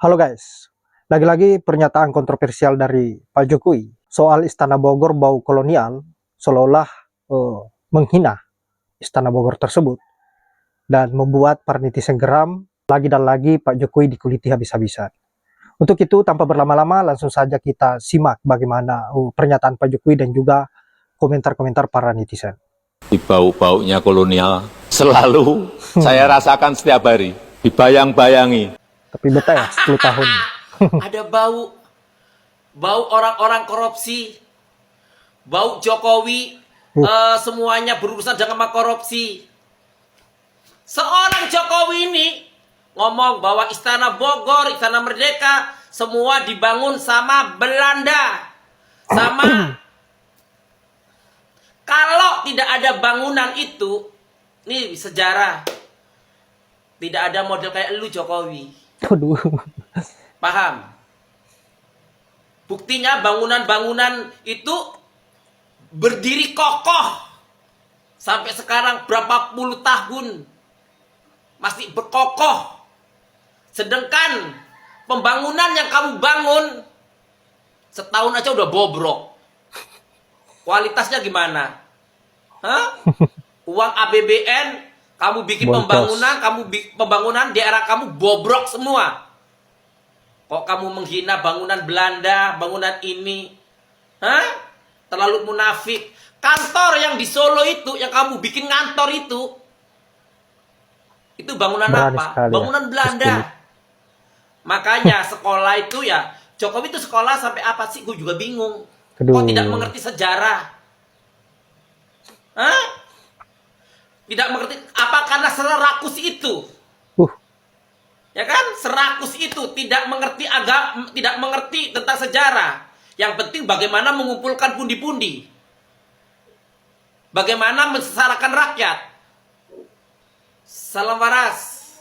Halo guys, lagi-lagi pernyataan kontroversial dari Pak Jokowi soal Istana Bogor bau kolonial seolah-olah menghina Istana Bogor tersebut dan membuat para netizen geram lagi dan lagi Pak Jokowi dikuliti habis-habisan. Untuk itu tanpa berlama-lama langsung saja kita simak bagaimana pernyataan Pak Jokowi dan juga komentar-komentar para netizen. Bau-baunya kolonial selalu saya rasakan setiap hari, dibayang-bayangi. Tapi betah ya 10 tahun. Ada bau orang-orang korupsi, bau Jokowi, semuanya berurusan dengan korupsi. Seorang Jokowi ini ngomong bahwa Istana Bogor, Istana Merdeka, semua dibangun sama Belanda. Sama kalau tidak ada bangunan itu, nih sejarah, tidak ada model kayak lu Jokowi. Aduh. Paham? Buktinya bangunan-bangunan itu berdiri kokoh. Sampai sekarang berapa puluh tahun masih berkokoh. Sedangkan pembangunan yang kamu bangun setahun aja udah bobrok. Kualitasnya gimana? Hah? Uang APBN kamu bikin pembangunan di era kamu bobrok semua. Kok kamu menghina bangunan Belanda, bangunan ini? Hah? Terlalu munafik. Kantor yang di Solo itu, yang kamu bikin kantor itu bangunan Berani apa? sekali, Bangunan ya. Belanda. Makanya sekolah itu ya, Jokowi itu sekolah sampai apa sih? Gue juga bingung. Kok tidak mengerti sejarah? Hah? Tidak mengerti apa karena serakus itu. Ya kan? Serakus itu tidak mengerti tidak mengerti tentang sejarah. Yang penting bagaimana mengumpulkan pundi-pundi. Bagaimana mensesarakan rakyat. Salam waras.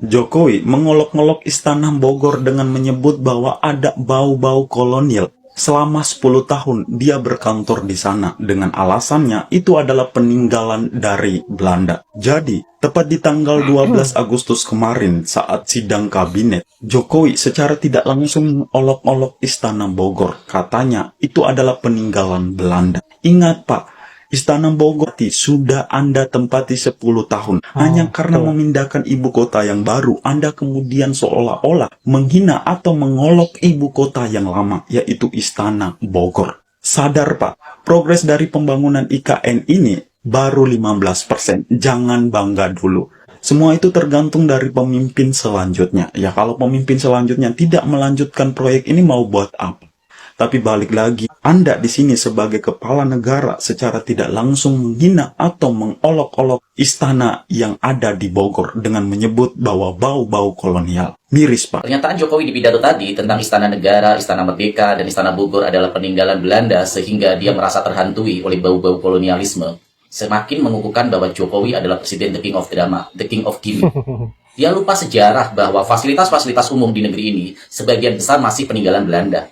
Jokowi mengolok-olok Istana Bogor dengan menyebut bahwa ada bau-bau kolonial. Selama 10 tahun dia berkantor di sana dengan alasannya itu adalah peninggalan dari Belanda. Jadi, tepat di tanggal 12 Agustus kemarin saat sidang kabinet, Jokowi secara tidak langsung mengolok-olok Istana Bogor. Katanya itu adalah peninggalan Belanda. Ingat Pak, Istana Bogor sudah Anda tempati 10 tahun. Hanya karena memindahkan ibu kota yang baru, Anda kemudian seolah-olah menghina atau mengolok ibu kota yang lama, yaitu Istana Bogor. Sadar Pak, progres dari pembangunan IKN ini baru 15%. Jangan bangga dulu. Semua itu tergantung dari pemimpin selanjutnya. Ya kalau pemimpin selanjutnya tidak melanjutkan proyek ini mau buat apa? Tapi balik lagi, Anda di sini sebagai kepala negara secara tidak langsung menghina atau mengolok-olok istana yang ada di Bogor dengan menyebut bahwa bau-bau kolonial. Miris, Pak. Pernyataan Jokowi di pidato tadi tentang Istana Negara, Istana Merdeka, dan Istana Bogor adalah peninggalan Belanda sehingga dia merasa terhantui oleh bau-bau kolonialisme. Semakin mengukuhkan bahwa Jokowi adalah presiden the king of drama, the king of gimmick. Dia lupa sejarah bahwa fasilitas-fasilitas umum di negeri ini sebagian besar masih peninggalan Belanda.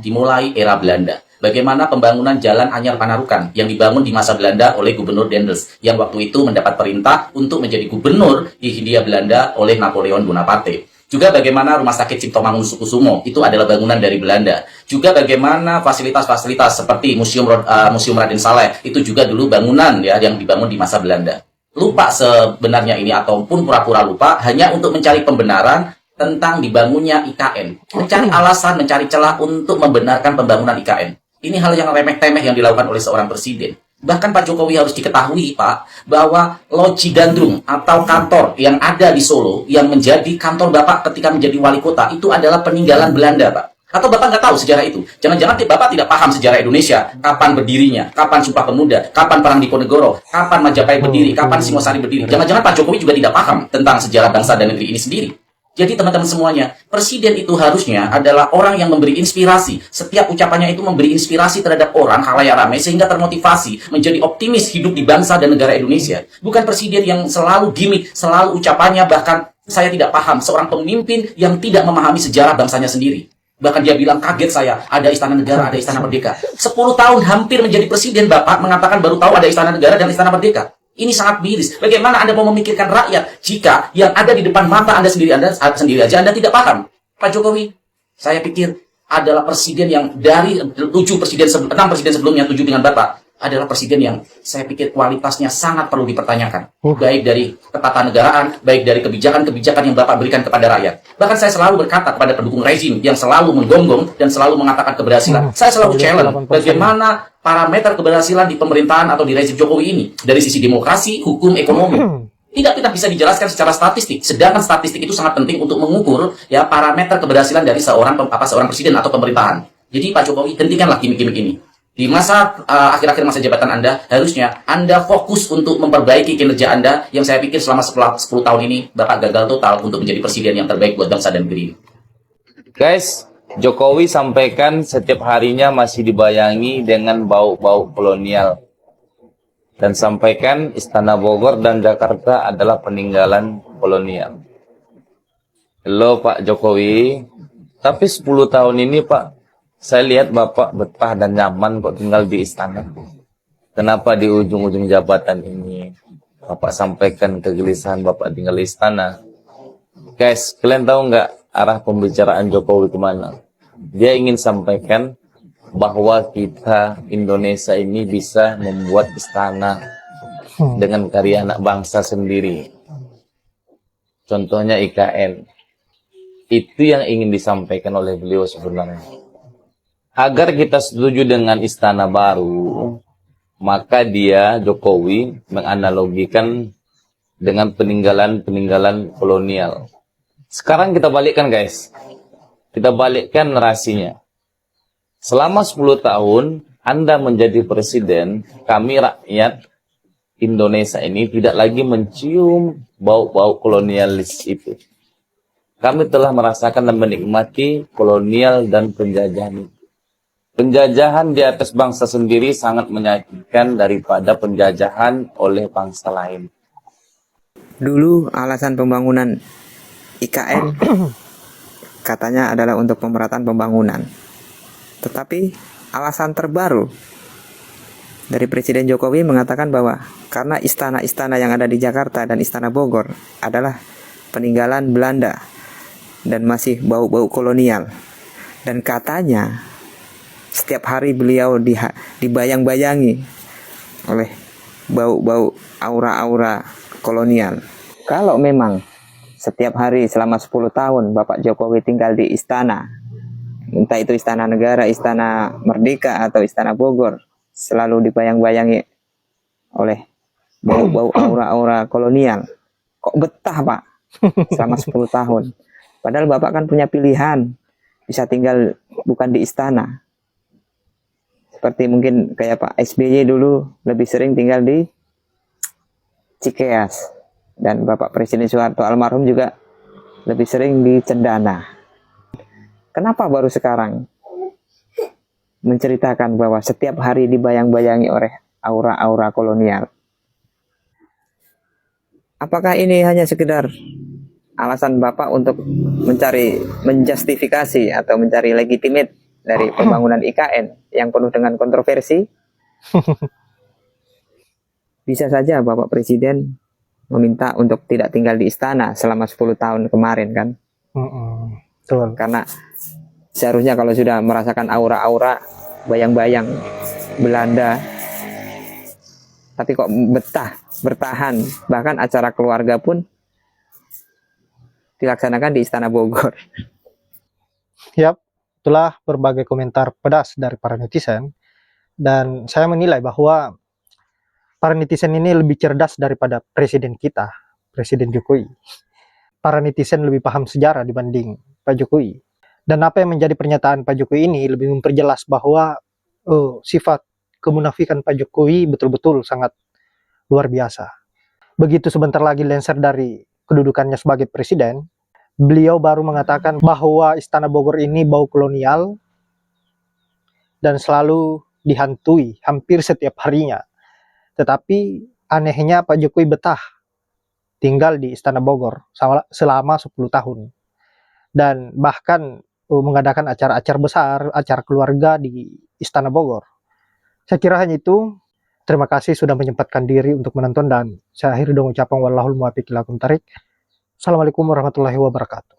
Dimulai era Belanda. Bagaimana pembangunan Jalan Anyar Panarukan yang dibangun di masa Belanda oleh Gubernur Dendels yang waktu itu mendapat perintah untuk menjadi gubernur di Hindia Belanda oleh Napoleon Bonaparte. Juga bagaimana Rumah Sakit Cipto Mangunkusumo itu adalah bangunan dari Belanda. Juga bagaimana fasilitas-fasilitas seperti Museum Raden Saleh itu juga dulu bangunan ya yang dibangun di masa Belanda. Lupa sebenarnya ini ataupun pura-pura lupa hanya untuk mencari pembenaran tentang dibangunnya IKN. Mencari alasan, mencari celah untuk membenarkan pembangunan IKN. Ini hal yang remeh-temeh yang dilakukan oleh seorang presiden. Bahkan Pak Jokowi harus diketahui, Pak, bahwa Loji Gandrung atau kantor yang ada di Solo yang menjadi kantor Bapak ketika menjadi wali kota itu adalah peninggalan Belanda, Pak. Atau Bapak nggak tahu sejarah itu? Jangan-jangan Bapak tidak paham sejarah Indonesia. Kapan berdirinya? Kapan Sumpah Pemuda? Kapan Perang Diponegoro? Kapan Majapahit berdiri? Kapan Singosari berdiri? Jangan-jangan Pak Jokowi juga tidak paham tentang sejarah bangsa dan negeri ini sendiri. Jadi teman-teman semuanya, presiden itu harusnya adalah orang yang memberi inspirasi. Setiap ucapannya itu memberi inspirasi terhadap orang, khalayak ramai, sehingga termotivasi menjadi optimis hidup di bangsa dan negara Indonesia. Bukan presiden yang selalu gimmick, selalu ucapannya, bahkan saya tidak paham, seorang pemimpin yang tidak memahami sejarah bangsanya sendiri. Bahkan dia bilang, kaget saya, ada Istana Negara, ada Istana Merdeka. 10 tahun hampir menjadi presiden, Bapak mengatakan baru tahu ada Istana Negara dan Istana Merdeka. Ini sangat miris. Bagaimana Anda mau memikirkan rakyat jika yang ada di depan mata Anda sendiri aja Anda tidak paham? Pak Jokowi, saya pikir adalah presiden yang dari 6 presiden sebelumnya, 7 dengan Bapak, adalah presiden yang saya pikir kualitasnya sangat perlu dipertanyakan. Baik dari ketatanegaraan, baik dari kebijakan-kebijakan yang Bapak berikan kepada rakyat. Bahkan saya selalu berkata kepada pendukung rezim yang selalu menggonggong dan selalu mengatakan keberhasilan. Saya selalu challenge bagaimana parameter keberhasilan di pemerintahan atau di rezim Jokowi ini. Dari sisi demokrasi, hukum, ekonomi. Tidak bisa dijelaskan secara statistik. Sedangkan statistik itu sangat penting untuk mengukur ya parameter keberhasilan dari seorang presiden atau pemerintahan. Jadi Pak Jokowi, hentikanlah gimmick-gimmick ini. Di masa akhir-akhir masa jabatan Anda, harusnya Anda fokus untuk memperbaiki kinerja Anda yang saya pikir selama 10 tahun ini Bapak gagal total untuk menjadi presiden yang terbaik buat bangsa dan negeri. Guys, Jokowi sampaikan setiap harinya masih dibayangi dengan bau-bau kolonial. Dan sampaikan Istana Bogor dan Jakarta adalah peninggalan kolonial. Halo Pak Jokowi, tapi 10 tahun ini Pak, saya lihat Bapak betah dan nyaman kok tinggal di istana. Kenapa di ujung-ujung jabatan ini Bapak sampaikan kegelisahan Bapak tinggal di istana? Guys, kalian tahu nggak arah pembicaraan Jokowi kemana? Dia ingin sampaikan bahwa kita Indonesia ini bisa membuat istana dengan karya anak bangsa sendiri. Contohnya IKN. Itu yang ingin disampaikan oleh beliau sebenarnya. Agar kita setuju dengan istana baru, maka dia, Jokowi, menganalogikan dengan peninggalan-peninggalan kolonial. Sekarang kita balikkan guys. Kita balikkan narasinya. Selama 10 tahun Anda menjadi presiden, kami rakyat Indonesia ini tidak lagi mencium bau-bau kolonialis itu. Kami telah merasakan dan menikmati kolonial dan penjajahan. Penjajahan di atas bangsa sendiri sangat menyakitkan daripada penjajahan oleh bangsa lain. Dulu alasan pembangunan IKN katanya adalah untuk pemerataan pembangunan. Tetapi alasan terbaru dari Presiden Jokowi mengatakan bahwa karena istana-istana yang ada di Jakarta dan Istana Bogor adalah peninggalan Belanda dan masih bau-bau kolonial. Dan katanya setiap hari beliau dibayang-bayangi oleh bau-bau aura-aura kolonial. Kalau memang setiap hari selama 10 tahun Bapak Jokowi tinggal di istana, entah itu Istana Negara, Istana Merdeka, atau Istana Bogor, selalu dibayang-bayangi oleh bau-bau aura-aura kolonial. Kok betah Pak selama 10 tahun? Padahal Bapak kan punya pilihan, bisa tinggal bukan di istana. Seperti mungkin kayak Pak SBY dulu lebih sering tinggal di Cikeas. Dan Bapak Presiden Soeharto almarhum juga lebih sering di Cendana. Kenapa baru sekarang menceritakan bahwa setiap hari dibayang-bayangi oleh aura-aura kolonial? Apakah ini hanya sekedar alasan Bapak untuk menjustifikasi atau mencari legitimate dari pembangunan IKN yang penuh dengan kontroversi? Bisa saja Bapak Presiden meminta untuk tidak tinggal di istana selama 10 tahun kemarin kan? Betul. Karena seharusnya kalau sudah merasakan aura-aura, bayang-bayang Belanda, tapi kok bertahan, bahkan acara keluarga pun dilaksanakan di Istana Bogor. Yap, itulah berbagai komentar pedas dari para netizen. Dan saya menilai bahwa para netizen ini lebih cerdas daripada presiden kita, Presiden Jokowi. Para netizen lebih paham sejarah dibanding Pak Jokowi. Dan apa yang menjadi pernyataan Pak Jokowi ini lebih memperjelas bahwa sifat kemunafikan Pak Jokowi betul-betul sangat luar biasa. Begitu sebentar lagi lengser dari kedudukannya sebagai presiden, beliau baru mengatakan bahwa Istana Bogor ini bau kolonial dan selalu dihantui hampir setiap harinya. Tetapi anehnya Pak Jokowi betah tinggal di Istana Bogor selama 10 tahun. Dan bahkan mengadakan acara-acara besar, acara keluarga di Istana Bogor. Saya kira hanya itu. Terima kasih sudah menyempatkan diri untuk menonton dan saya akhiri dengan ucapan wallahul muwaffiq ila aqwamit thoriq. Assalamualaikum warahmatullahi wabarakatuh.